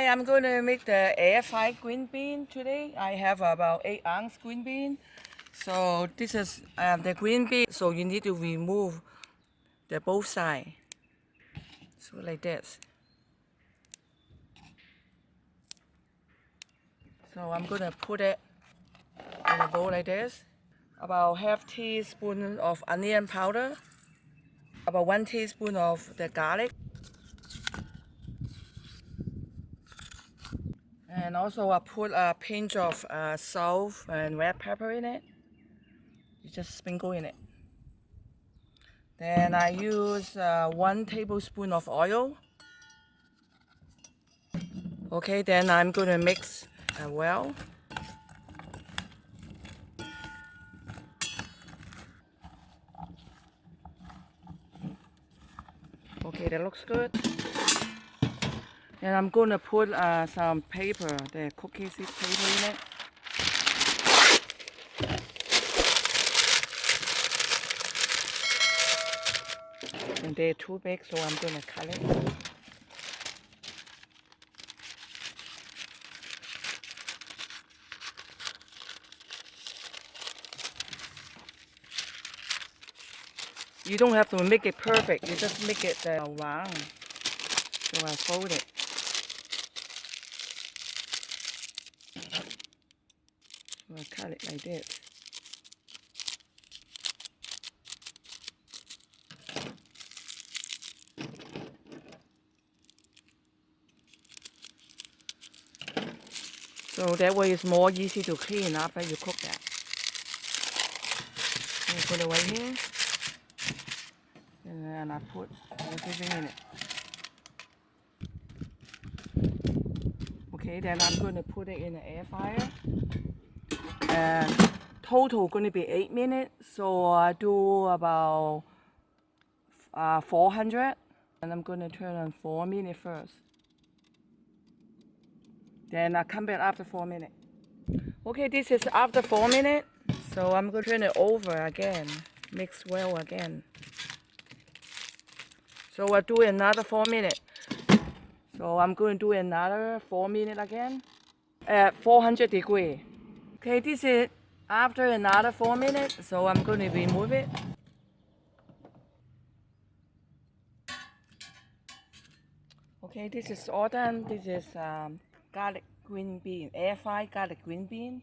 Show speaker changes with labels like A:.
A: Hi, I'm going to make the air fried green bean today. I have about 8-ounce green bean. So this is the green bean. So you need to remove the both side. So like this. So I'm going to put it in a bowl like this. About half teaspoon of onion powder. About 1 teaspoon of the garlic. And also I put a pinch of salt and red pepper in it. You just sprinkle in it. Then I use 1 tablespoon of oil. Okay, then I'm going to mix well. Okay, that looks good. And I'm going to put some paper, the cookie sheet paper in it. And they're too big, so I'm going to cut it. You don't have to make it perfect, you just make it round. So I fold it. So I cut it like this. So that way it's more easy to clean after you cook that. So I put it right here. And then I put everything in it. Okay, then I'm going to put it in the air fryer. And total going to be 8 minutes. So I do about 400. And I'm going to turn on 4 minutes first. Then I come back after 4 minutes. Okay, this is after 4 minutes. So I'm going to turn it over again. Mix well again. So I do another 4 minutes. So I'm going to do another 4 minutes again at 400 degrees. Okay, this is after another 4 minutes. So I'm going to remove it. Okay, this is all done. This is garlic green bean, air fried garlic green bean.